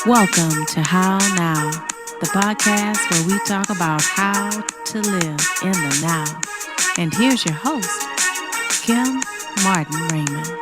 Welcome to How Now, the podcast where we talk about how to live in the now. And here's your host, Kim Martin Raymond.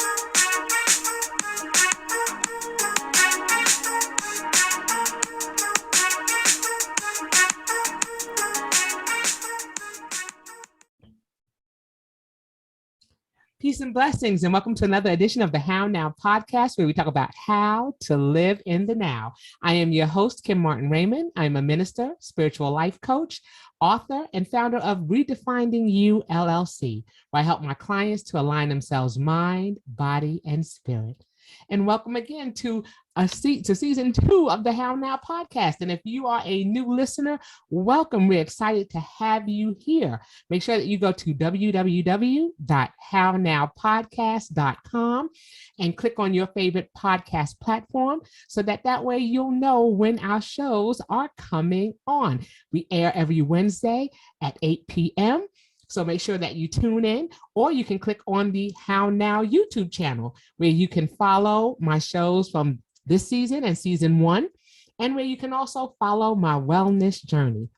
Peace and blessings, and welcome to another edition of the How Now podcast, where we talk about how to live in the now. I am your host, Kim Martin Raymond. I'm a minister, spiritual life coach, author, and founder of Redefining You, LLC, where I help my clients to align themselves mind, body, and spirit. And welcome again to season 2 of the How Now podcast. And if you are a new listener, welcome. We're excited to have you here. Make sure that you go to www.hownowpodcast.com and click on your favorite podcast platform so that way you'll know when our shows are coming on. We air every Wednesday at 8 p.m. So make sure that you tune in, or you can click on the How Now YouTube channel, where you can follow my shows from this season and season 1, and where you can also follow my wellness journey.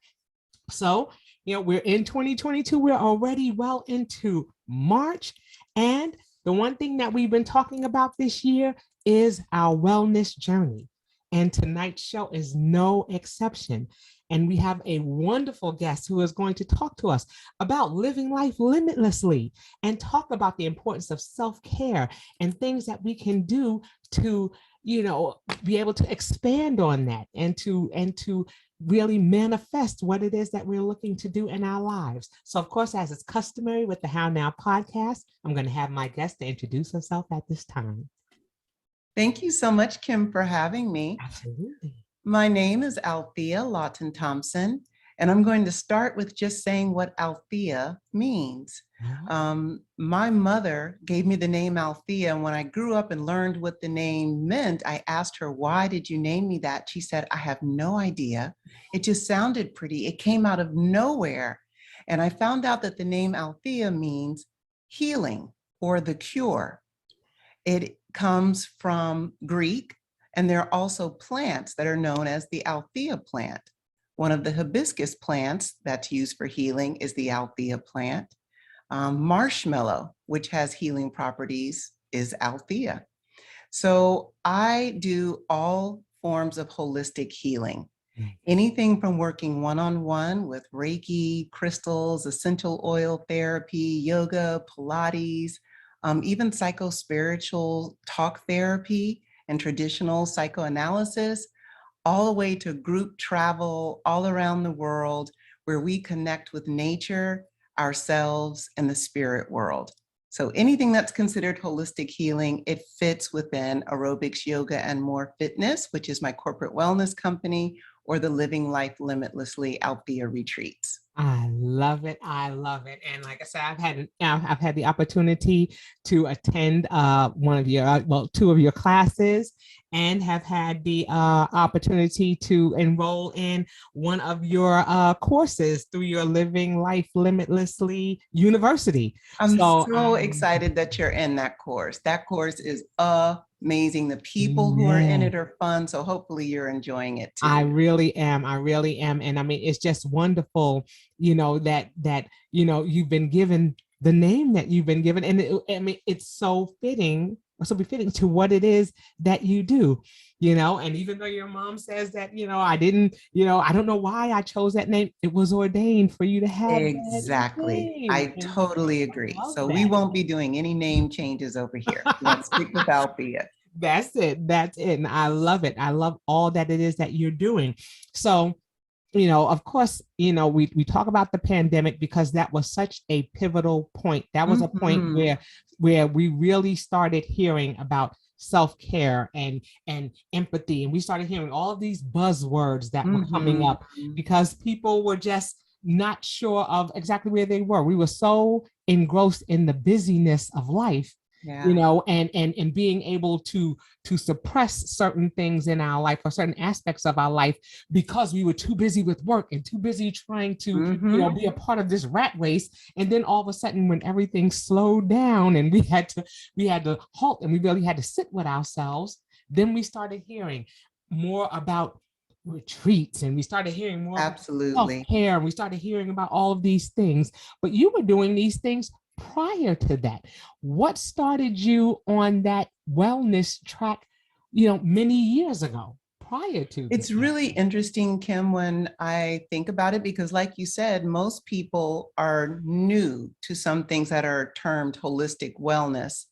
So, we're in 2022. We're already well into March. And the one thing that we've been talking about this year is our wellness journey. And tonight's show is no exception. And we have a wonderful guest who is going to talk to us about living life limitlessly and talk about the importance of self-care and things that we can do to, be able to expand on that and to really manifest what it is that we're looking to do in our lives. So, of course, as is customary with the How Now podcast, I'm going to have my guest to introduce herself at this time. Thank you so much, Kim, for having me. Absolutely. My name is Althea Lawton-Thompson, and I'm going to start with just saying what Althea means. My mother gave me the name Althea, and when I grew up and learned what the name meant, I asked her, "Why did you name me that?" She said, "I have no idea. It just sounded pretty. It came out of nowhere." And I found out that the name Althea means healing or the cure. It comes from Greek. And there are also plants that are known as the Althea plant. One of the hibiscus plants that's used for healing is the Althea plant. Marshmallow, which has healing properties, is Althea. So I do all forms of holistic healing. Anything from working one-on-one with Reiki, crystals, essential oil therapy, yoga, Pilates, even psychospiritual talk therapy, and traditional psychoanalysis, all the way to group travel all around the world where we connect with nature, ourselves, and the spirit world. So anything that's considered holistic healing, it fits within aerobics, yoga, and more fitness, which is my corporate wellness company, or the Living Life Limitlessly Althea retreats. I love it. I love it. And like I said, I've had the opportunity to attend two of your classes, and have had the opportunity to enroll in one of your courses through your Living Life Limitlessly University. I'm so excited that you're in that course. That course is amazing. The people who are in it are fun. So hopefully you're enjoying it too. I really am. And I mean, it's just wonderful, that you've been given the name that you've been given. And it's so befitting to what it is that you do, and even though your mom says that, I didn't, I don't know why I chose that name. It was ordained for you to have. Exactly. I totally agree. So we won't be doing any name changes over here. Let's stick with Althea. That's it. And I love it. I love all that it is that you're doing. So, of course, we talk about the pandemic because that was such a pivotal point. That was a point where we really started hearing about self-care and empathy. And we started hearing all of these buzzwords that were coming up because people were just not sure of exactly where they were. We were so engrossed in the busyness of life, and being able to suppress certain things in our life or certain aspects of our life because we were too busy with work and too busy trying to be a part of this rat race. And then all of a sudden, when everything slowed down and we had to halt and we really had to sit with ourselves, then we started hearing more about retreats, and we started hearing more about Absolutely. self-care, and we started hearing about all of these things. But you were doing these things prior to that. What started you on that wellness track, many years ago prior to It's this? really interesting, Kim, when I think about it, because like you said, most people are new to some things that are termed holistic wellness.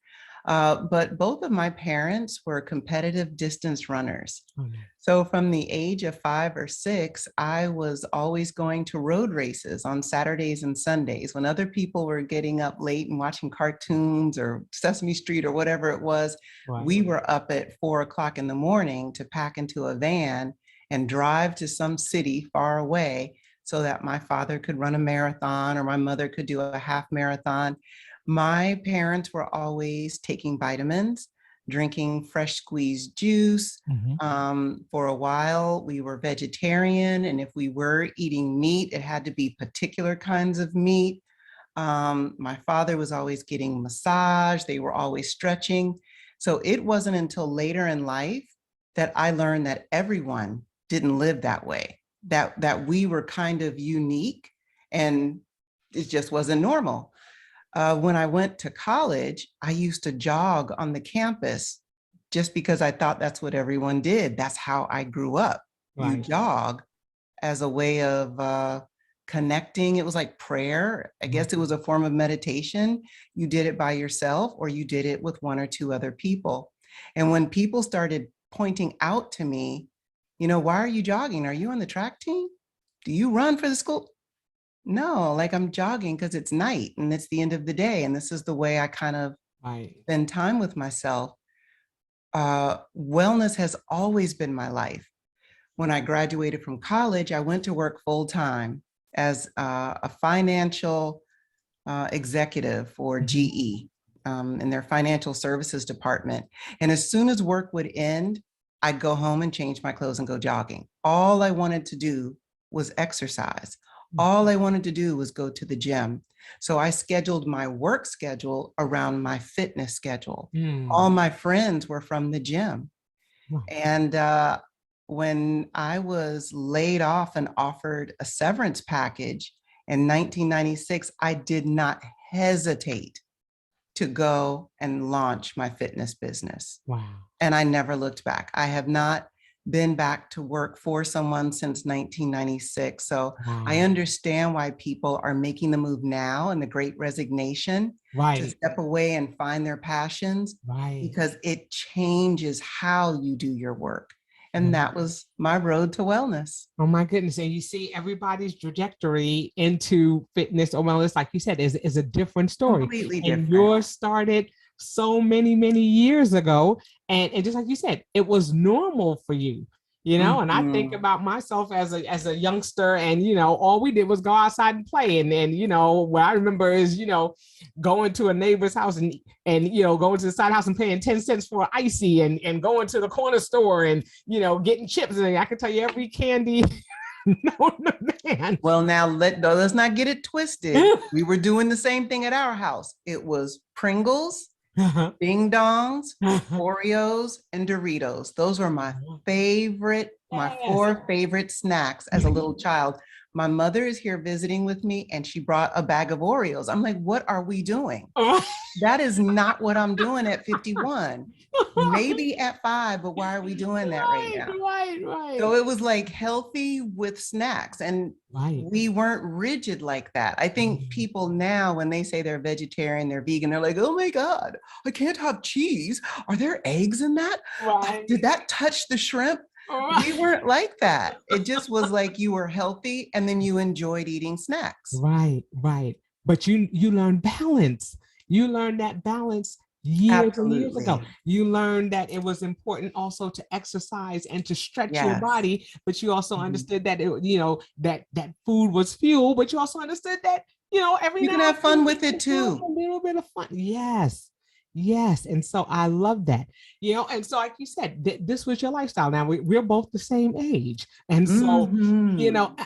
But both of my parents were competitive distance runners. Oh, no. So from the age of 5 or 6, I was always going to road races on Saturdays and Sundays when other people were getting up late and watching cartoons or Sesame Street or whatever it was. Right. We were up at 4 o'clock in the morning to pack into a van and drive to some city far away so that my father could run a marathon or my mother could do a half marathon. My parents were always taking vitamins, drinking fresh squeezed juice. For a while, we were vegetarian, and if we were eating meat, it had to be particular kinds of meat. My father was always getting massage. They were always stretching. So it wasn't until later in life that I learned that everyone didn't live that way, that we were kind of unique, and it just wasn't normal. When I went to college, I used to jog on the campus just because I thought that's what everyone did. That's how I grew up. Right. You jog as a way of connecting. It was like prayer. I guess it was a form of meditation. You did it by yourself or you did it with 1 or 2 other people. And when people started pointing out to me, why are you jogging? Are you on the track team? Do you run for the school? No, like I'm jogging because it's night and it's the end of the day. And this is the way I kind of spend time with myself. Wellness has always been my life. When I graduated from college, I went to work full time as a financial executive for GE in their financial services department. And as soon as work would end, I'd go home and change my clothes and go jogging. All I wanted to do was exercise. All I wanted to do was go to the gym. So I scheduled my work schedule around my fitness schedule. All my friends were from the gym. And when I was laid off and offered a severance package in 1996, I did not hesitate to go and launch my fitness business. Wow. And I never looked back. I have not been back to work for someone since 1996. So I understand why people are making the move now and the great resignation to step away and find their passions, because it changes how you do your work. And that was my road to wellness. Oh my goodness. And you see everybody's trajectory into fitness or wellness, like you said, is a different story. Completely different. And yours started so many, many years ago. And just like you said, it was normal for you, and I think about myself as a youngster, and, all we did was go outside and play. And then, what I remember is, going to a neighbor's house and going to the side house and paying 10 cents for an icy, and going to the corner store and, getting chips. And I can tell you every candy. No, man. Well, now let's not get it twisted. We were doing the same thing at our house. It was Pringles, Ding Dongs, Oreos, and Doritos. Those were my my 4 favorite snacks as a little child. My mother is here visiting with me and she brought a bag of Oreos. I'm like, what are we doing? That is not what I'm doing at 51. Maybe at 5, but why are we doing that right now? Right. So it was like healthy with snacks, and we weren't rigid like that. I think people now, when they say they're vegetarian, they're vegan, they're like, oh my God, I can't have cheese. Are there eggs in that? Did that touch the shrimp? We weren't like that. It just was like you were healthy and then you enjoyed eating snacks. Right. But you learned balance. You learned that balance years and years ago. You learned that it was important also to exercise and to stretch your body, but you also understood that that food was fuel, but you also understood that every you can have fun with it too. A little bit of fun. Yes. And so I love that, and so like you said, this was your lifestyle. Now we're both the same age. And so,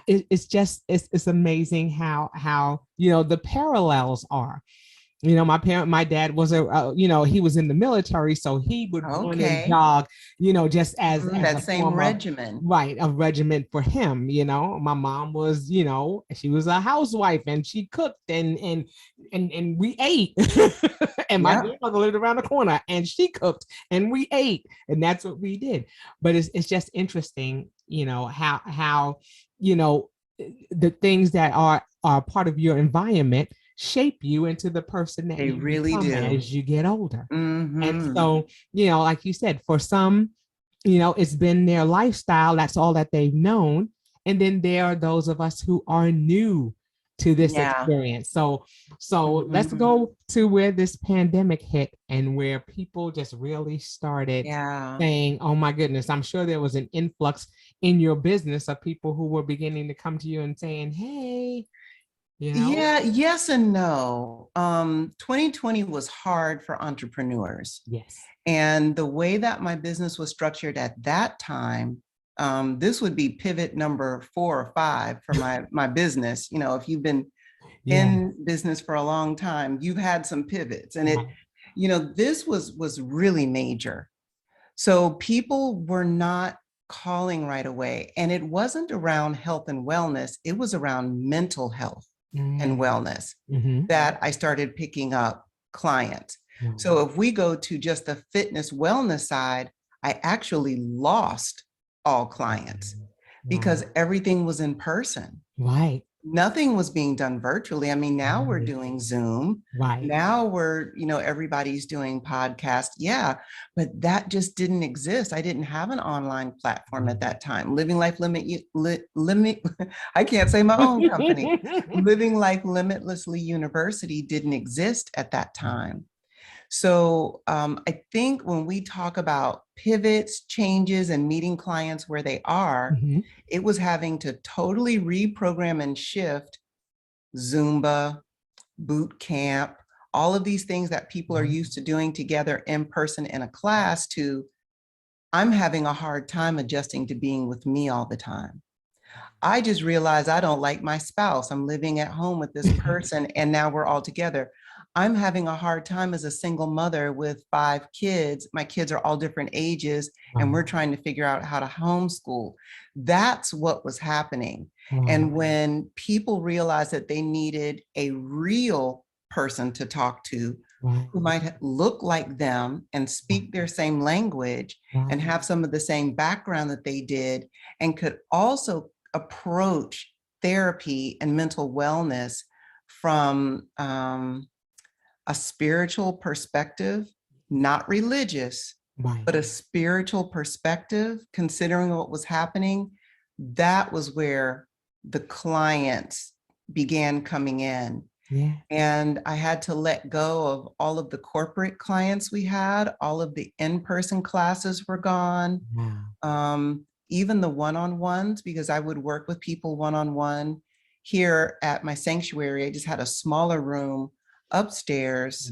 it's amazing how the parallels are. My dad was he was in the military, so he would run and Okay. jog, just as That a same form of, regimen. right, a regiment for him. My mom was, she was a housewife and she cooked and we ate. And my Yeah. grandmother lived around the corner and she cooked and we ate, and that's what we did. But it's just interesting, how the things that are part of your environment shape you into the person that They you really become do. as you get older. And Mm-hmm. so, like you said, for some, it's been their lifestyle. That's all that they've known. And then there are those of us who are new to this Yeah. experience. So let's Mm-hmm. go to where this pandemic hit and where people just really started Yeah. saying, oh my goodness, I'm sure there was an influx in your business of people who were beginning to come to you and saying, hey, Yeah, yes and no. 2020 was hard for entrepreneurs. yes. And the way that my business was structured at that time, this would be pivot number 4 or 5 for my business. If you've been Yeah. in business for a long time, you've had some pivots, and Right. this was really major. So people were not calling right away, and it wasn't around health and wellness. It was around mental health and wellness Mm-hmm. that I started picking up clients. So if we go to just the fitness wellness side, I actually lost all clients because everything was in person. Right. Nothing was being done virtually. I mean, now we're doing Zoom. Right. Now everybody's doing podcasts. Yeah, but that just didn't exist. I didn't have an online platform at that time. Living Life Limit, I can't say my own company. Living Life Limitlessly University didn't exist at that time. So I think when we talk about pivots, changes, and meeting clients where they are, Mhm. it was having to totally reprogram and shift Zumba, boot camp, all of these things that people are used to doing together in person in a class to, I'm having a hard time adjusting to being with me all the time. I just realized I don't like my spouse. I'm living at home with this person and now we're all together. I'm having a hard time as a single mother with 5 kids. My kids are all different ages and we're trying to figure out how to homeschool. That's what was happening. And when people realized that they needed a real person to talk to who might look like them and speak their same language and have some of the same background that they did and could also approach therapy and mental wellness from a spiritual perspective, not religious, but a spiritual perspective, considering what was happening, that was where the clients began coming in. Yeah. And I had to let go of all of the corporate clients we had, all of the in-person classes were gone. Even the one-on-ones, because I would work with people one-on-one. Here at my sanctuary, I just had a smaller room upstairs,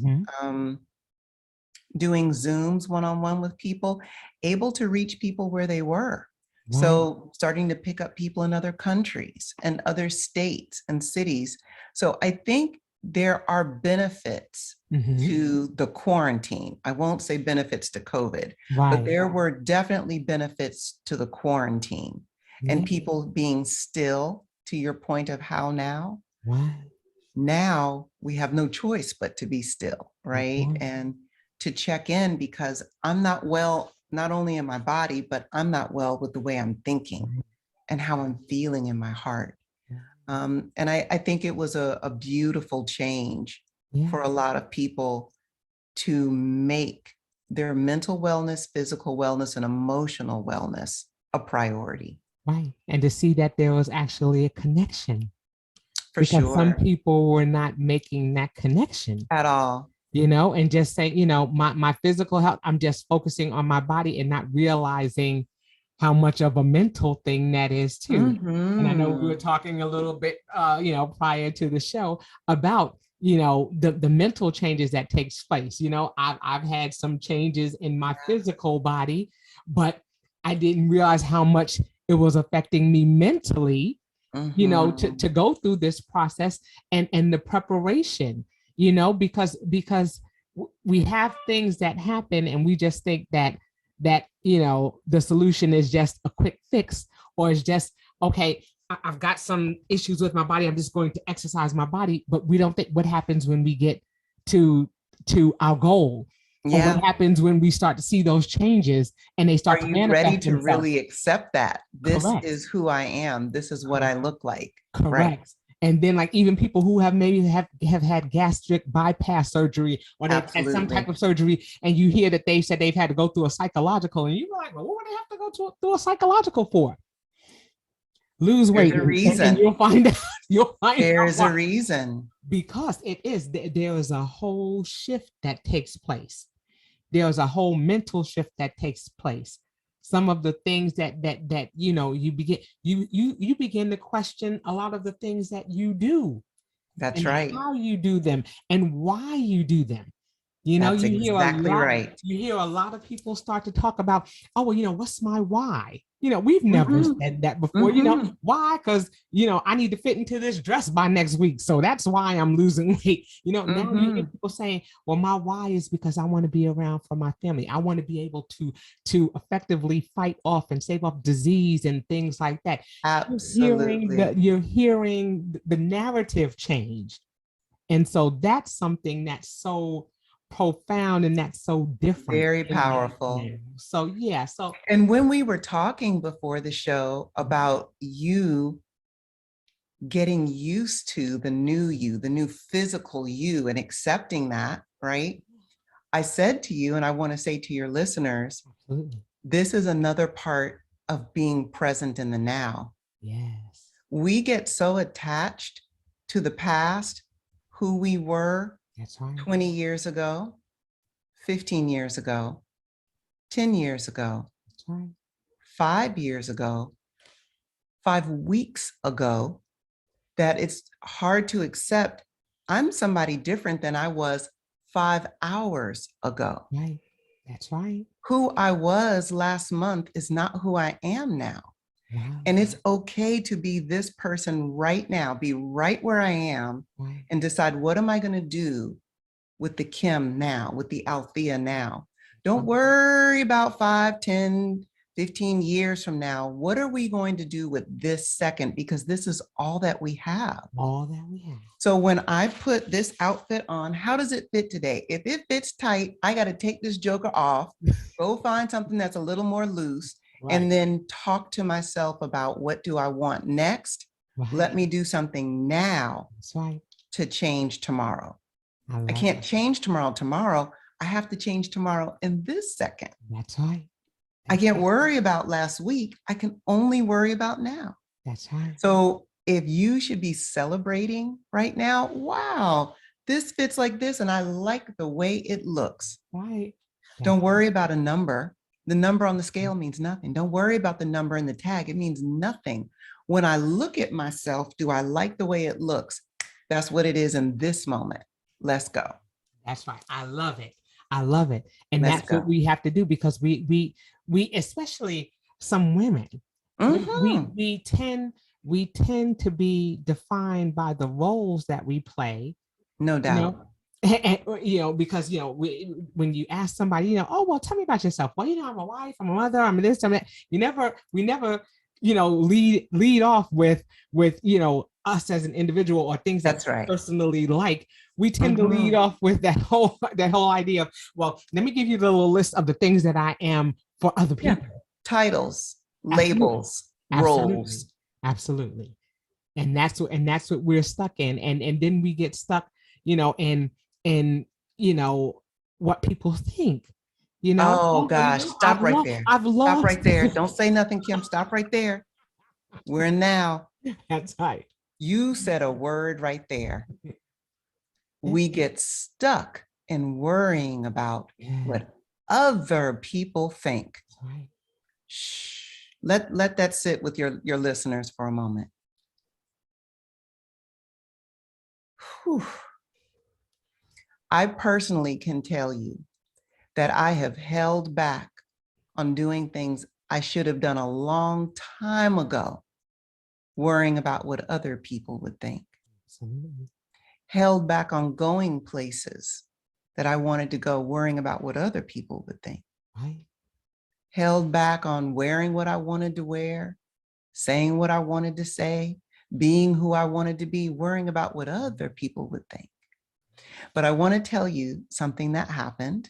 doing Zooms one-on-one with people, able to reach people where they were. So starting to pick up people in other countries and other states and cities. So I think there are benefits to the quarantine. I won't say benefits to COVID, but there were definitely benefits to the quarantine and people being still, to your point of how now. Now we have no choice but to be still, right? And to check in, because I'm not well, not only in my body, but I'm not well with the way I'm thinking and how I'm feeling in my heart. And I think it was a beautiful change for a lot of people to make their mental wellness, physical wellness, and emotional wellness a priority. Right. And to see that there was actually a connection. For because sure. some people were not making that connection At all. And just saying, my physical health, I'm just focusing on my body and not realizing how much of a mental thing that is too. And I know we were talking a little bit, prior to the show about, the mental changes that takes place. I've had some changes in my physical body, but I didn't realize how much it was affecting me mentally, to go through this process and the preparation, you know, because we have things that happen and we just think that you know, the solution is just a quick fix, or it's just, okay, I've got some issues with my body, I'm just going to exercise my body. But we don't think what happens when we get to our goal, or what happens when we start to see those changes and they start to manifest. Are you ready to really accept that this Correct. is who I am? This is what I look like. Correct. Right. And then, like, even people who have maybe have had gastric bypass surgery, or they've had some type of surgery, and you hear that they said they've had to go through a psychological, and you're like, well, what would they have to go through a psychological for? Lose weight. There's a reason. And you'll find out. There's a reason. Because there is a whole shift that takes place. There's a whole mental shift that takes place. Some of the things that you know, you begin to question a lot of the things that you do. That's right. How you do them and why you do them. You know, that's exactly right. You hear a lot of people start to talk about, oh, well, you know, what's my why? You know, we've never said that before. You know, why? Because, you know, I need to fit into this dress by next week, so that's why I'm losing weight. You know, now you hear people saying, well, my why is because I want to be around for my family. I want to be able to effectively fight off and save off disease and things like that. Absolutely. You're hearing the narrative change. And so that's something that's so profound and that's so different. Very powerful. So yeah. So, and when we were talking before the show about you getting used to the new physical you, and accepting that, right? I said to you, and I want to say to your listeners, this is another part of being present in the now. Yes. We get so attached to the past, who we were. That's right. 20 years ago, 15 years ago, 10 years ago, that's right. 5 years ago, 5 weeks ago, that it's hard to accept I'm somebody different than I was 5 hours ago. Right. That's right. Who I was last month is not who I am now. Wow. And it's okay to be this person right now, be right where I am, right. and decide, what am I going to do with the Kim now, with the Althea now? Don't worry about 5, 10, 15 years from now. What are we going to do with this second? Because this is all that we have. All that we have. So when I put this outfit on, how does it fit today? If it fits tight, I got to take this joker off, go find something that's a little more loose. Right. And then talk to myself about, what do I want next? Right. Let me do something now. That's right. To change tomorrow. I can't change tomorrow. I have to change tomorrow in this second. That's right. I can't worry about last week. I can only worry about now. That's right. So if you should be celebrating right now, wow, this fits like this, and I like the way it looks. Right. Don't worry about a number. The number on the scale means nothing. Don't worry about the number in the tag. It means nothing. When I look at myself, do I like the way it looks? That's what it is in this moment. Let's go. That's right. I love it. I love it. And that's what we have to do, because we especially some women, we tend to be defined by the roles that we play. No doubt. You know? And, you know, because, you know, when you ask somebody, you know, oh, well, tell me about yourself. Well, you know, I'm a wife, I'm a mother, I'm this, I'm that. We never, you know, lead off with, you know, us as an individual or things that's right. Personally like. We tend to lead off with that whole idea of, well, let me give you the little list of the things that I am for other people. Yeah. Titles, labels, roles. Absolutely. And that's what we're stuck in. And then we get stuck, you know, in you know, what people think. You know, oh gosh, stop right there. Stop right there. Don't say nothing, Kim. Stop right there. We're in now. That's right. You said a word right there. We get stuck in worrying about what other people think. That's right. Shh. Let that sit with your listeners for a moment. Whew. I personally can tell you that I have held back on doing things I should have done a long time ago, worrying about what other people would think. Absolutely. held back on going places that I wanted to go, worrying about what other people would think. Right. Held back on wearing what I wanted to wear, saying what I wanted to say, being who I wanted to be, worrying about what other people would think. But I want to tell you something that happened.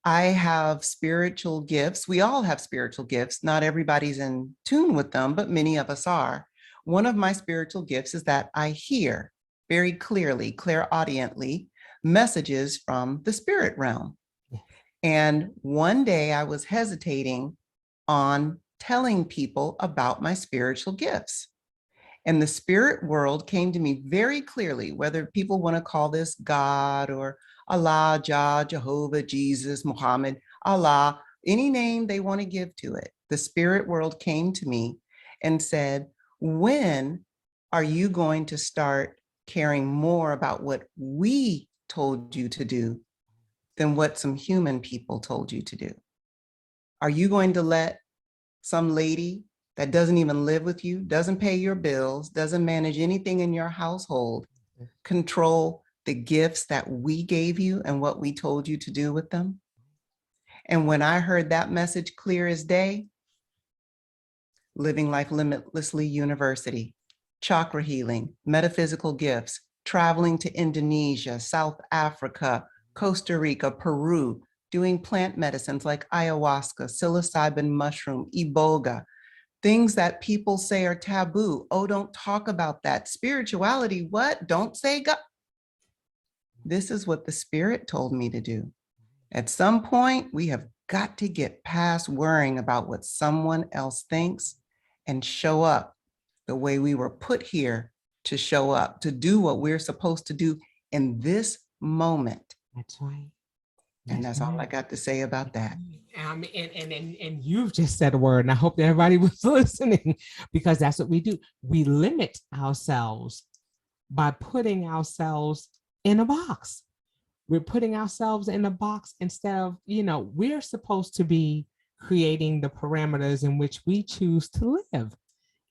I have spiritual gifts. We all have spiritual gifts. Not everybody's in tune with them, but many of us are. One of my spiritual gifts is that I hear very clearly, clairaudiently, messages from the spirit realm. And one day I was hesitating on telling people about my spiritual gifts. And the spirit world came to me very clearly, whether people want to call this God or Allah, Jah, Jehovah, Jesus, Muhammad, Allah, any name they want to give to it. The spirit world came to me and said, when are you going to start caring more about what we told you to do than what some human people told you to do? Are you going to let some lady that doesn't even live with you, doesn't pay your bills, doesn't manage anything in your household, control the gifts that we gave you and what we told you to do with them? And when I heard that message clear as day, Living Life Limitlessly University, chakra healing, metaphysical gifts, traveling to Indonesia, South Africa, Costa Rica, Peru, doing plant medicines like ayahuasca, psilocybin mushroom, iboga, things that people say are taboo. Oh, don't talk about that. Spirituality, what? Don't say God. This is what the spirit told me to do. At some point, we have got to get past worrying about what someone else thinks and show up the way we were put here to show up, to do what we're supposed to do in this moment. That's right. And that's all I got to say about that. And you've just said a word, and I hope that everybody was listening, because that's what we do. We limit ourselves by putting ourselves in a box. We're putting ourselves in a box instead of, we're supposed to be creating the parameters in which we choose to live.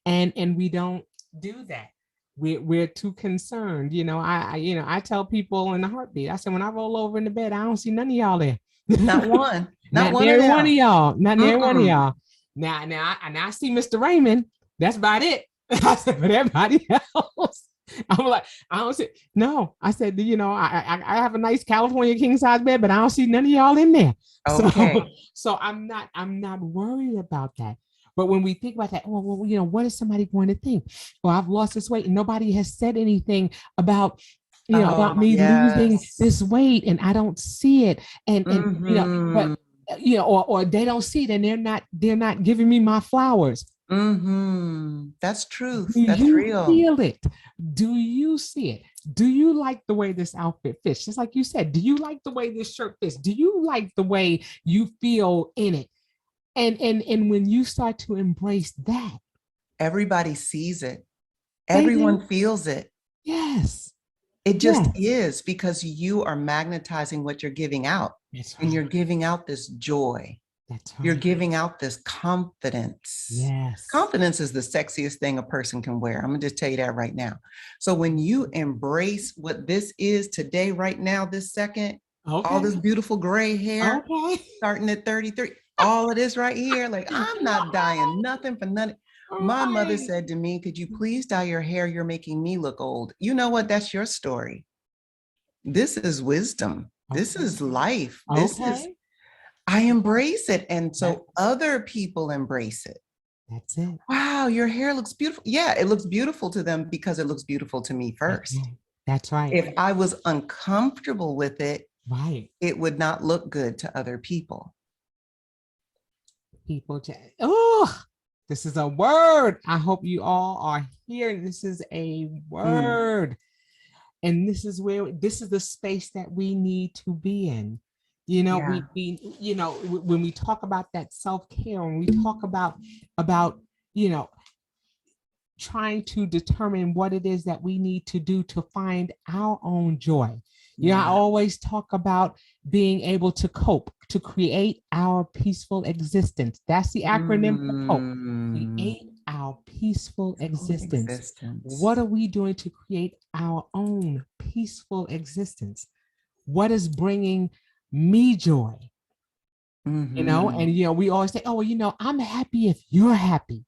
And we don't do that. We're too concerned. I tell people in a heartbeat, I said, when I roll over in the bed, I don't see none of y'all there. Not one. Not one near of one of y'all. Not near one of Mm-mm. y'all. Now I see Mr. Raymond. That's about it. I said, but everybody else, I'm like, I don't see. No, I said, I have a nice California king size bed, but I don't see none of y'all in there. Okay. So I'm not worried about that. But when we think about that, well, what is somebody going to think? Well, I've lost this weight and nobody has said anything about, about me losing this weight, and I don't see it. And but or they don't see it, and they're not giving me my flowers. That's truth. Do That's you real. feel it? Do you see it? Do you like the way this outfit fits? Just like you said, do you like the way this shirt fits? Do you like the way you feel in it? And when you start to embrace that, Everybody sees it. Everyone feels it. Yes. It just is, because you are magnetizing what you're giving out. That's right. And you're giving out this joy. That's right. You're giving out this confidence. Yes. Confidence is the sexiest thing a person can wear. I'm going to just tell you that right now. So when you embrace what this is today, right now, this second, all this beautiful gray hair, starting at 33, all of this right here, like, I'm not dying nothing for nothing. My mother said to me, could you please dye your hair? You're making me look old. You know what? That's your story. This is wisdom. This is life. This is, I embrace it. And so other people embrace it. That's it. Wow, your hair looks beautiful. Yeah, it looks beautiful to them because it looks beautiful to me first. That's right. If I was uncomfortable with it, it would not look good to other people. This is a word. I hope you all are here. This is a word. And this is the space that we need to be in. When we talk about that self-care, when we talk about trying to determine what it is that we need to do to find our own joy. I always talk about being able to cope, to create our peaceful existence. That's the acronym for cope. Create our peaceful existence. Existence. What are we doing to create our own peaceful existence? What is bringing me joy? You know, Mhm. and we always say, oh, well, I'm happy if you're happy.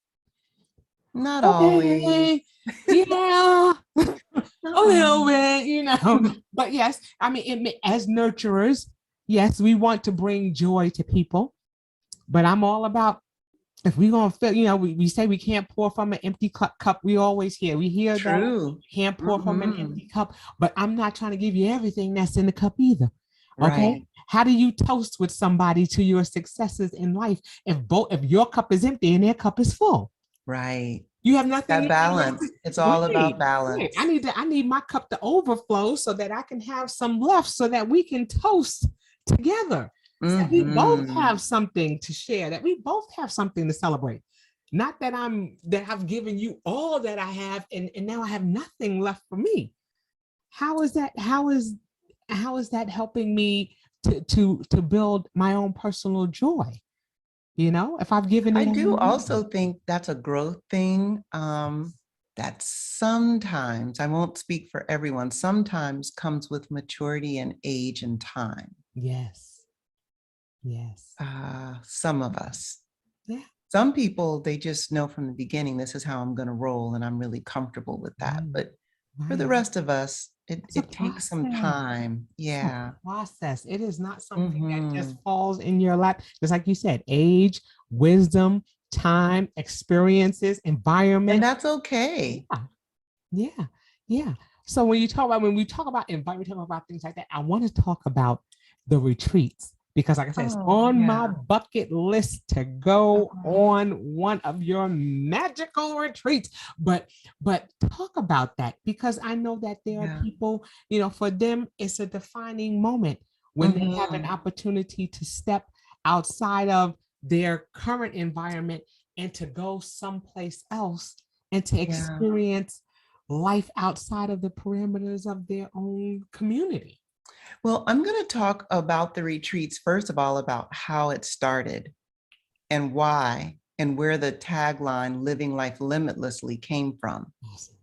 Not always. Okay. Yeah. A little Uh-uh. bit. But yes, I mean, as nurturers, yes, we want to bring joy to people, but I'm all about, if we're gonna fill, we say we can't pour from an empty cup. We hear that True. you can't pour from an Mhm. empty cup, but I'm not trying to give you everything that's in the cup either. Okay. Right. How do you toast with somebody to your successes in life if your cup is empty and their cup is full? Right. You have nothing That in you. balance. It's all about Right. balance. I need my cup to overflow so that I can have some left so that we can toast together. So that we both Mhm. have something to share, that we both have something to celebrate. Not that I've given you all that I have and now I have nothing left for me. How is that helping me to build my own personal joy? If I've given I it do all. also think that's a growth thing. That sometimes, I won't speak for everyone, sometimes comes with maturity and age and time. Yes. Yes. Some of us. Yeah. Some people, they just know from the beginning, this is how I'm going to roll, and I'm really comfortable with that. Right. But for the Right. rest of us, It's a it takes some process. time. It's Yeah. a process. It is not something that just Mhm. falls in your lap. Just like you said, age, wisdom, time, experiences, And environment. that's okay. Yeah. Yeah. Yeah. So when we talk about environment, talk about things like that, I want to talk about the retreats because, like I said, it's Oh, on my yeah. bucket list to go Uh-huh. on one of your magical retreats. But talk about that because I know that there are Yeah. people, for them, it's a defining moment when they have an Mhm. opportunity to step outside of their current environment and to go someplace else and to Yeah. experience life outside of the parameters of their own community. Well, I'm going to talk about the retreats, first of all, about how it started and why and where the tagline "Living Life Limitlessly" came from. Awesome.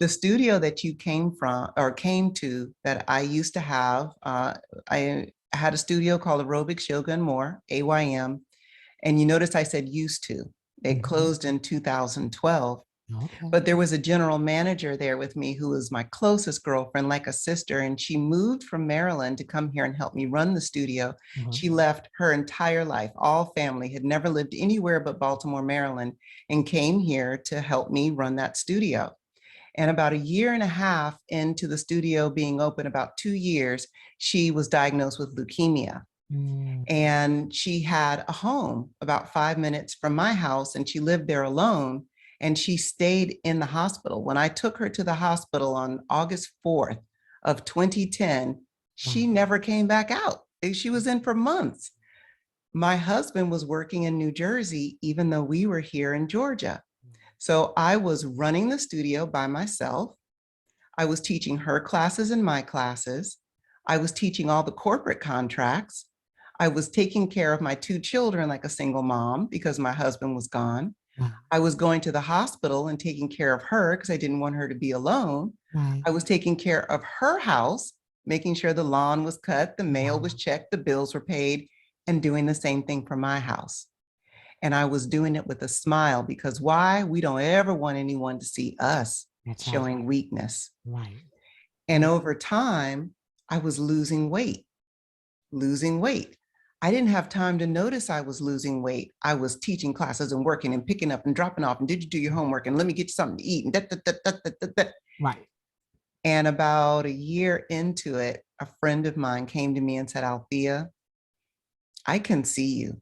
The studio that you came from or came to that I used to have, I had a studio called Aerobics Yoga and More, AYM. And you notice I said used to. It closed in 2012. Okay. But there was a general manager there with me who was my closest girlfriend, like a sister. And she moved from Maryland to come here and help me run the studio. Uh-huh. She left her entire life, all family, had never lived anywhere but Baltimore, Maryland, and came here to help me run that studio. And about a year and a half into the studio being open, about 2 years, she was diagnosed with leukemia. Mm. And she had a home about 5 minutes from my house, and she lived there alone. And she stayed in the hospital. When I took her to the hospital on August 4th of 2010, she Wow. never came back out. She was in for months. My husband was working in New Jersey, even though we were here in Georgia. So I was running the studio by myself. I was teaching her classes and my classes. I was teaching all the corporate contracts. I was taking care of my two children like a single mom because my husband was gone. Wow. I was going to the hospital and taking care of her because I didn't want her to be alone. Right. I was taking care of her house, making sure the lawn was cut, the mail Wow. was checked, the bills were paid, and doing the same thing for my house. And I was doing it with a smile because why? We don't ever want anyone to see us That's right. showing weakness. Right. And over time, I was losing weight. I didn't have time to notice I was losing weight. I was teaching classes and working and picking up and dropping off. And did you do your homework? And let me get you something to eat. And Right. And about a year into it, a friend of mine came to me and said, Althea, I can see you.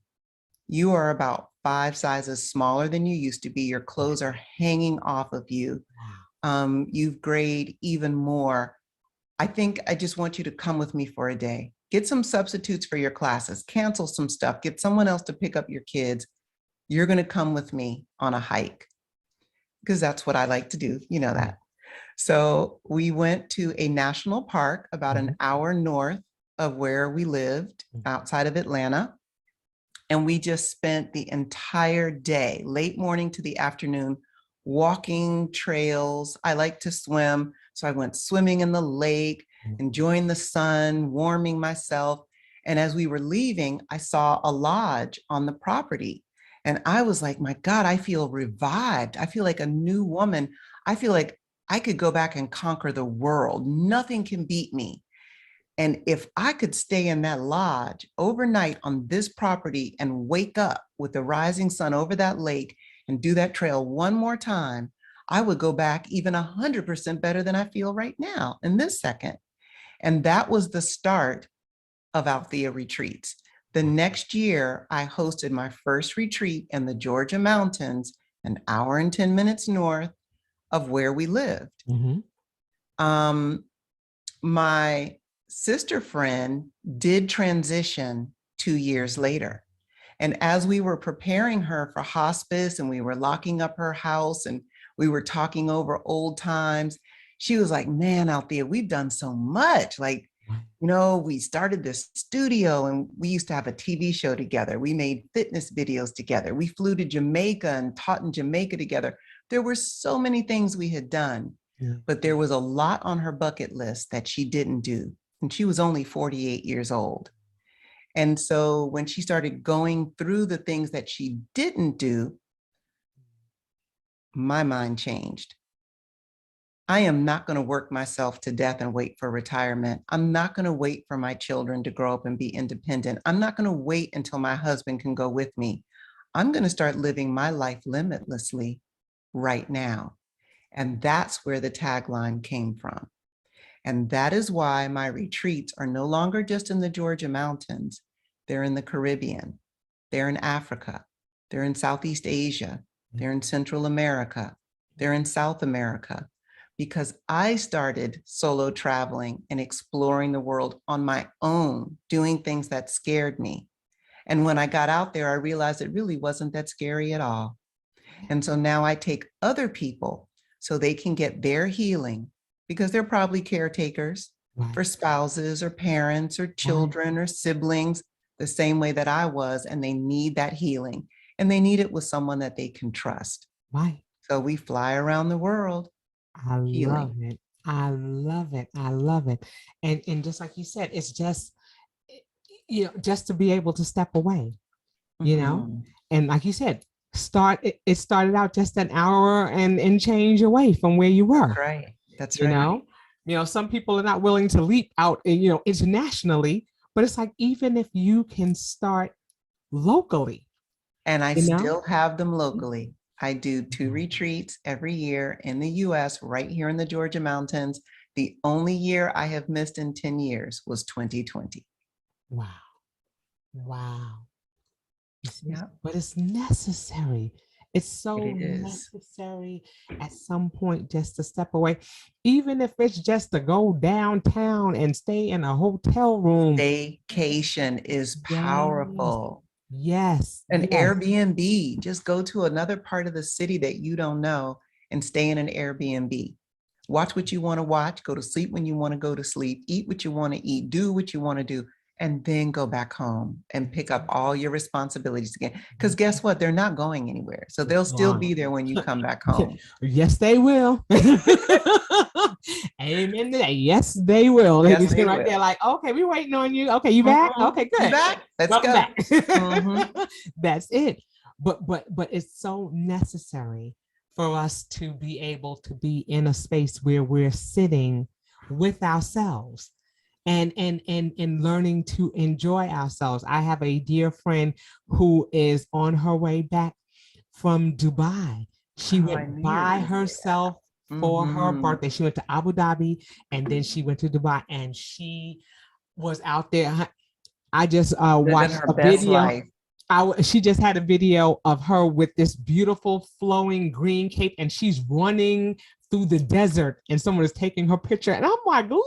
You are about 5 sizes smaller than you used to be. Your clothes are hanging off of you. You've grayed even more. I think I just want you to come with me for a day. Get some substitutes for your classes, cancel some stuff, get someone else to pick up your kids. You're going to come with me on a hike because that's what I like to do. You know that. So we went to a national park about an hour north of where we lived outside of Atlanta. And we just spent the entire day, late morning to the afternoon, walking trails. I like to swim. So I went swimming in the lake, enjoying the sun, warming myself. And as we were leaving, I saw a lodge on the property. And I was like, my God, I feel revived. I feel like a new woman. I feel like I could go back and conquer the world. Nothing can beat me. And if I could stay in that lodge overnight on this property and wake up with the rising sun over that lake and do that trail one more time, I would go back even 100% better than I feel right now in this second. And that was the start of Althea retreats. The next year, I hosted my first retreat in the Georgia mountains, an hour and 10 minutes north of where we lived. My sister friend did transition 2 years later. And as we were preparing her for hospice and we were locking up her house and we were talking over old times, she was like, man, Althea, we've done so much. Like, you know, we started this studio and we used to have a TV show together. We made fitness videos together. We flew to Jamaica and taught in Jamaica together. There were so many things we had done, but there was a lot on her bucket list that she didn't do. And she was only 48 years old. And so when she started going through the things that she didn't do, my mind changed. I am not going to work myself to death and wait for retirement. I'm not going to wait for my children to grow up and be independent. I'm not going to wait until my husband can go with me. I'm going to start living my life limitlessly right now. And that's where the tagline came from. And that is why my retreats are no longer just in the Georgia mountains. They're in the Caribbean. They're in Africa. They're in Southeast Asia. They're in Central America. They're in South America. Because I started solo traveling and exploring the world on my own, doing things that scared me. And when I got out there, I realized it really wasn't that scary at all. And so now I take other people so they can get their healing, because they're probably caretakers for spouses or parents or children or siblings, the same way that I was, and they need that healing. And they need it with someone that they can trust. So we fly around the world. I love it. I love it. I love it. And just like you said, it's just, you know, just to be able to step away, you know, and like you said, it started out just an hour and change away from where you were. That's right. That's you right. You know, some people are not willing to leap out, you know, internationally, but it's like, even if you can start locally. And I still have them locally. I do 2 retreats every year in the US, right here in the Georgia mountains. The only year I have missed in 10 years was 2020. Wow. Wow. Yeah. But it's necessary. It's so necessary at some point just to step away, even if it's just to go downtown and stay in a hotel room. Staycation is powerful. Yes. An Airbnb, just go to another part of the city that you don't know and stay in an Airbnb. Watch what you want to watch, go to sleep when you want to go to sleep, eat what you want to eat, do what you want to do, and then go back home and pick up all your responsibilities again. Because guess what? They're not going anywhere. So they'll still be there when you come back home. Yes, they will. Amen to that. Yes, they will. They be sitting right there like, okay, we're waiting on you. Okay, you back? Okay, good. You back? Let's Welcome go. Back. That's it. But it's so necessary for us to be able to be in a space where we're sitting with ourselves and learning to enjoy ourselves. I have a dear friend who is on her way back from Dubai. She went by herself for her birthday. She went to Abu Dhabi and then she went to Dubai and she was out there. I just watched her a best video. life. She just had a video of her with this beautiful flowing green cape and she's running through the desert and someone is taking her picture. And I'm like, look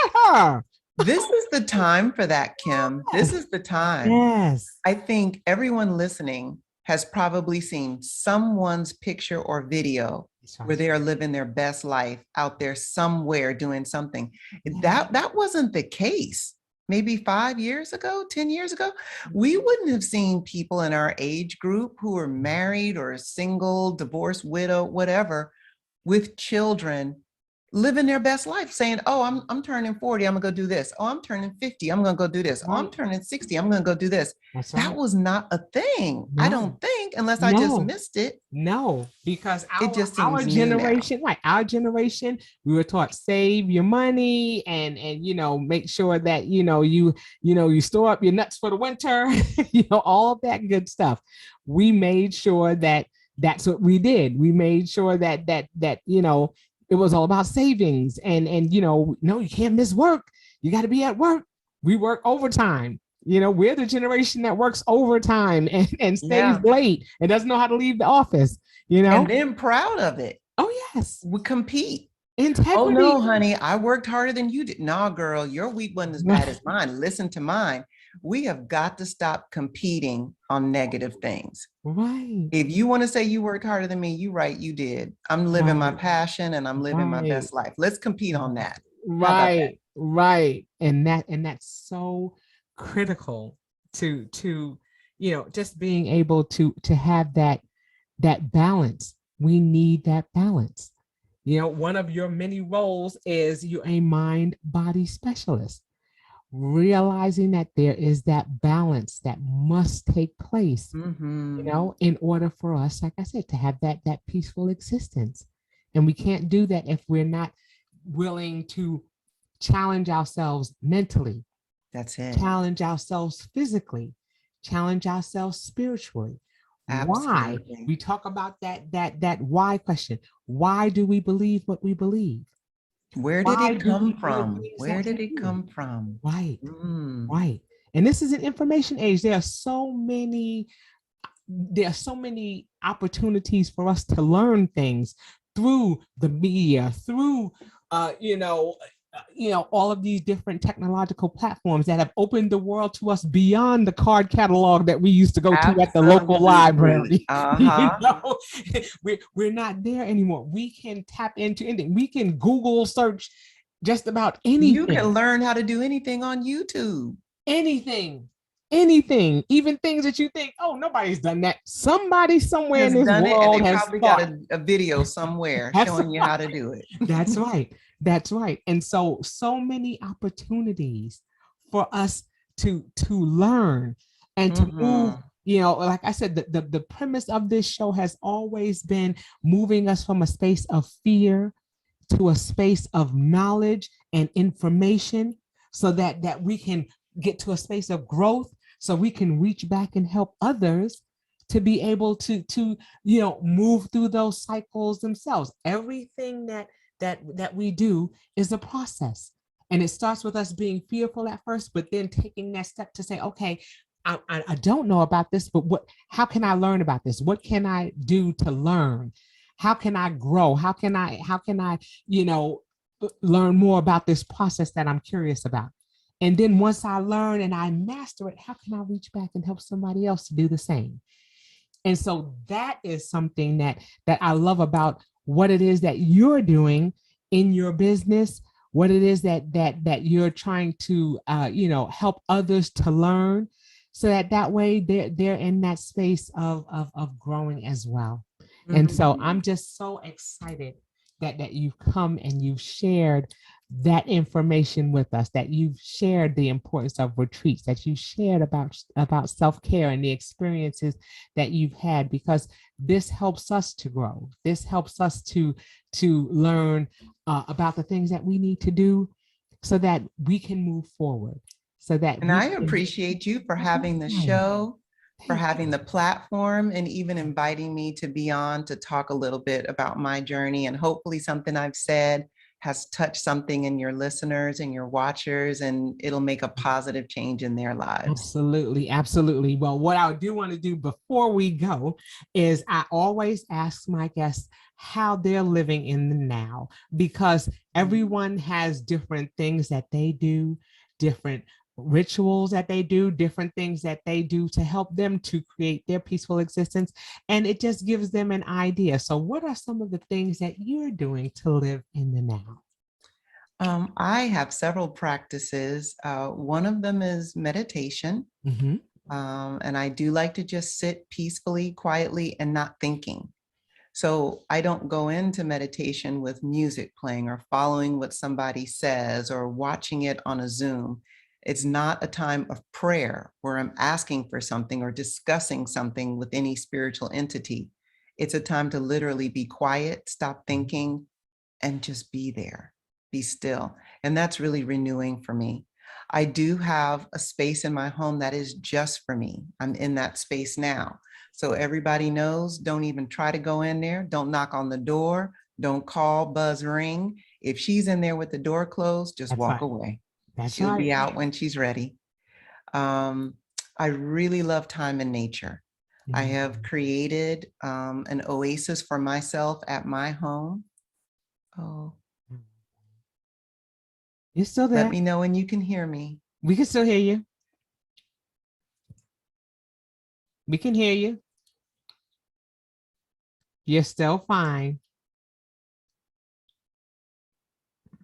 at her. This is the time for that, Kim. This is the time. Yes. I think everyone listening has probably seen someone's picture or video where they are living their best life out there somewhere doing something. That wasn't the case maybe 5 years ago, 10 years ago, we wouldn't have seen people in our age group who are married or single, divorced, widow, whatever, with children, living their best life, saying, oh, I'm turning 40, I'm gonna go do this. Oh, I'm turning 50, I'm gonna go do this. Oh, I'm turning 60, I'm gonna go do this. That's That right. was not a thing. I No. don't think, unless I just missed it. No, because It just our seems new now. generation, right? Our generation, we were taught save your money and make sure that you store up your nuts for the winter, all of that good stuff. We made sure that that's what we did. We made sure that it was all about savings and no, you can't miss work. You got to be at work. We work overtime. We're the generation that works overtime and stays late and doesn't know how to leave the office, And then proud of it. Oh, yes. We compete. Integrity. Oh, no, honey, I worked harder than you did. No, girl, your week wasn't as bad as mine. Listen to mine. We have got to stop competing on negative things. Right. If you want to say you worked harder than me, you're right, you did. I'm living my passion and I'm living my best life. Let's compete on that. Right. Right. And that's so critical to just being able to have that balance. We need that balance. One of your many roles is you're a mind-body specialist, realizing that there is that balance that must take place, in order for us, like I said, to have that peaceful existence. And we can't do that if we're not willing to challenge ourselves mentally. That's it. Challenge ourselves physically, challenge ourselves spiritually. Absolutely. Why? We talk about that why question. Why do we believe what we believe? Where did it come from? Where did it come from? Right. Right. And this is an information age. There are so many opportunities for us to learn things through the media, through all of these different technological platforms that have opened the world to us beyond the card catalog that we used to go to at the local library. We're not there anymore. We can tap into anything. We can Google search just about anything. You can learn how to do anything on YouTube. Anything, even things that you think, oh, nobody's done that. Somebody somewhere in this world has probably got a video somewhere showing you how to do it. That's right. That's right. And so many opportunities for us to learn and to move. Like I said, the premise of this show has always been moving us from a space of fear to a space of knowledge and information, so that we can get to a space of growth, so we can reach back and help others to be able to move through those cycles themselves. Everything that we do is a process, and it starts with us being fearful at first, but then taking that step to say, okay, I don't know about this, but how can I learn about this? What can I do to learn? How can I grow? How can I learn more about this process that I'm curious about? And then once I learn and I master it, how can I reach back and help somebody else to do the same? And so that is something that I love about what it is that you're doing in your business, what it is that you're trying to help others to learn, so that way they're in that space of growing as well. And so I'm just so excited that you've come and you've shared that information with us, that you've shared the importance of retreats, that you shared about self-care and the experiences that you've had, because this helps us to grow. This helps us to learn about the things that we need to do so that we can move forward. And I appreciate you for having the show, for having the platform, and even inviting me to be on to talk a little bit about my journey, and hopefully something I've said has touched something in your listeners and your watchers, and it'll make a positive change in their lives. Absolutely. Absolutely. Well, what I do want to do before we go is I always ask my guests how they're living in the now, because everyone has different things that they do, different rituals that they do, different things that they do to help them to create their peaceful existence. And it just gives them an idea. So what are some of the things that you're doing to live in the now? I have several practices. One of them is meditation. Mhm. And I do like to just sit peacefully, quietly, and not thinking. So I don't go into meditation with music playing or following what somebody says or watching it on a Zoom. It's not a time of prayer where I'm asking for something or discussing something with any spiritual entity. It's a time to literally be quiet, stop thinking, and just be there, be still. And that's really renewing for me. I do have a space in my home that is just for me. I'm in that space now. So everybody knows, don't even try to go in there. Don't knock on the door. Don't call, buzz, ring. If she's in there with the door closed, just That's walk right. away. That's She'll right. be out when she's ready. I really love time in nature. I have created an oasis for myself at my home. Oh, You're still let there. me know when you can hear me. We can still hear you. We can hear you. You're still fine.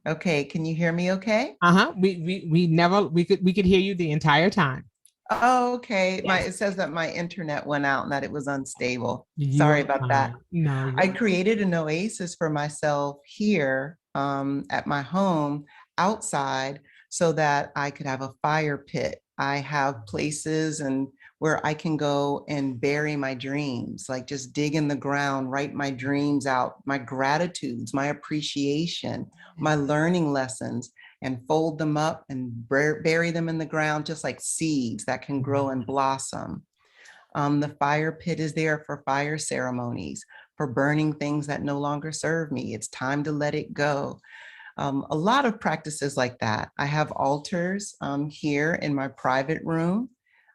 Okay, can you hear me okay? Uh-huh. We could hear you the entire time. Oh, okay. Yes. It says that my internet went out and that it was unstable. Sorry You're about that. fine. No, I you're created an oasis for myself here at my home outside so that I could have a fire pit. I have places and where I can go and bury my dreams, like just dig in the ground, write my dreams out, my gratitudes, my appreciation, my learning lessons, and fold them up and bury them in the ground, just like seeds that can grow and blossom. The fire pit is there for fire ceremonies, for burning things that no longer serve me. It's time to let it go. A lot of practices like that. I have altars here in my private room.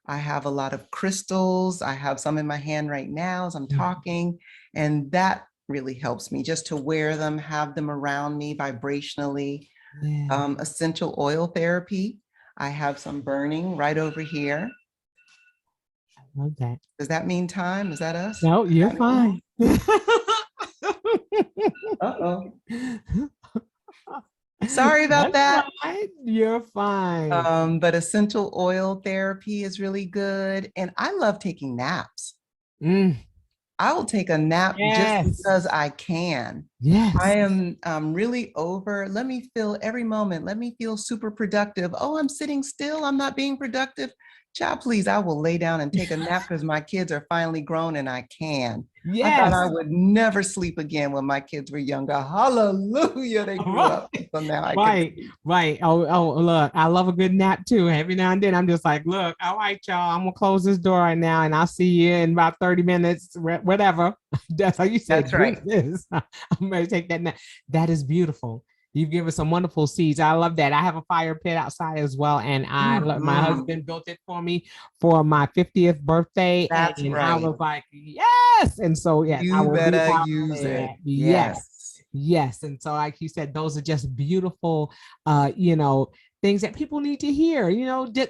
I have a lot of crystals. I have some in my hand right now as I'm talking, and that really helps me just to wear them, have them around me vibrationally. Essential oil therapy. I have some burning right over here. love that. Does that mean time? Is that us? No, you're fine. Uh-oh. Sorry about That's that. fine. You're fine. But essential oil therapy is really good. And I love taking naps. Mm, I will take a nap just yes. because I can. I Yes. am really over. Let me feel every moment. Let me feel super productive. Oh, I'm sitting still. I'm not being productive. Child, please, I will lay down and take a nap because my kids are finally grown and I can. I thought I Yes. would never sleep again when my kids were younger. Hallelujah, they grew up. So now I can Right, sleep. right. Oh, look, I love a good nap too. Every now and then, I'm just like, look, all right, y'all, I'm gonna close this door right now, and I'll see you in about 30 minutes, whatever. That's how you said, That's right. this. I'm ready to take that nap. That is beautiful. You've given some wonderful seeds. I love that. I have a fire pit outside as well, and my Mhm. husband built it for me for my 50th birthday, That's and I right. was like, yes. And so, yes, I You will be better out use there. it. Yes. Yes. Yes. And so, like you said, those are just beautiful, things that people need to hear,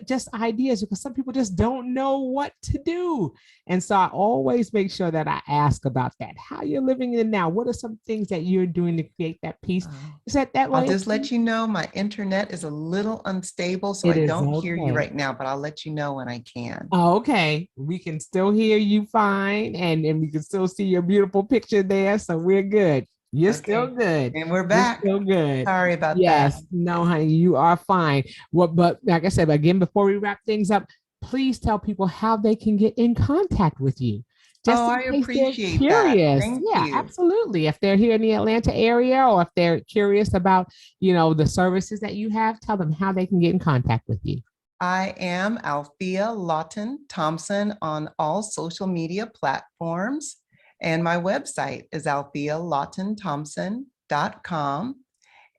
just ideas, because some people just don't know what to do. And so I always make sure that I ask about that. How you're living in now? What are some things that you're doing to create that peace? Oh. Is that I'll way? just let you know my internet is a little unstable, so It I is don't hear you okay. right now, but I'll let you know when I can. Oh, okay. We can still hear you fine, and we can still see your beautiful picture there. So we're good. You're still Okay. good. And we're You're back. still good. Sorry about that. Yes. No, honey, you are fine. What, but like I said, again, before we wrap things up, please tell people how they can get in contact with you. Just Oh, in I case they're appreciate that. curious. Thank Yeah, you. absolutely. If they're here in the Atlanta area, or if they're curious about, the services that you have, tell them how they can get in contact with you. I am Althea Lawton-Thompson on all social media platforms. And my website is althealawtonthompson.com.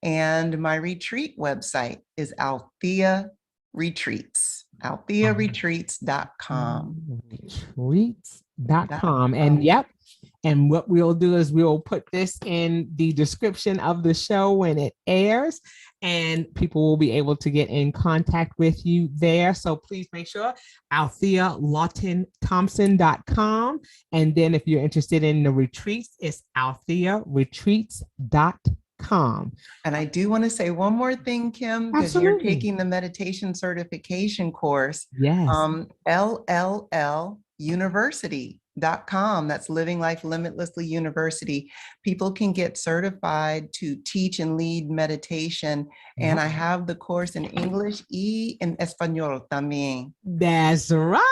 And my retreat website is Althea Retreats, althearetreats.com. Retreats.com. And yep. And what we'll do is we'll put this in the description of the show when it airs, and people will be able to get in contact with you there. So please make sure althealawtonthompson.com. And then if you're interested in the retreats, it's althearetreats.com. And I do want to say one more thing, Kim, because you're Absolutely. taking the meditation certification course. Yes. LLUniversity.com. That's Living Life Limitlessly University. People can get certified to teach and lead meditation. And I have the course in English y en español también. That's right.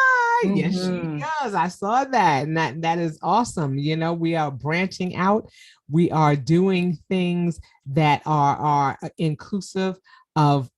Yes, she Mhm. does. I saw that. And that is awesome. You know, we are branching out. We are doing things that are inclusive of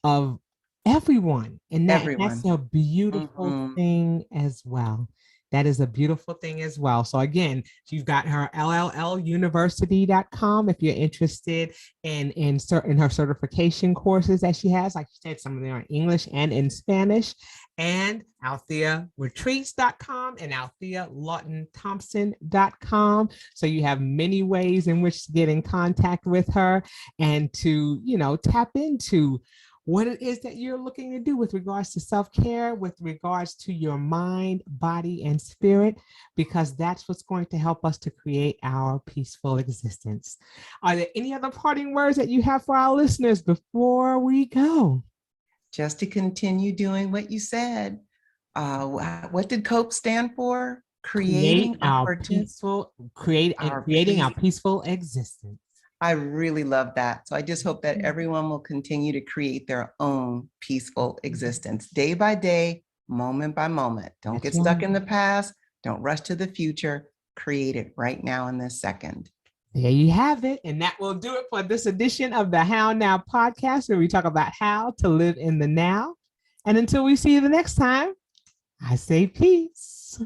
everyone. And that's Everyone. a beautiful Mhm. thing as well. That is a beautiful thing as well. So again, you've got her LLUniversity.com if you're interested in certain her certification courses that she has. Like you said, some of them are in English and in Spanish. And AltheaRetreats.com and Althea Lawton-Thompson.com. So you have many ways in which to get in contact with her and to, tap into what it is that you're looking to do with regards to self-care, with regards to your mind, body, and spirit, because that's what's going to help us to create our peaceful existence. Are there any other parting words that you have for our listeners before we go? Just to continue doing what you said. What did COPE stand for? Creating our peaceful existence. I really love that. So I just hope that everyone will continue to create their own peaceful existence day by day, moment by moment. Don't get stuck in the past. Don't rush to the future. Create it right now in this second. There you have it. And that will do it for this edition of the How Now podcast, where we talk about how to live in the now. And until we see you the next time, I say peace.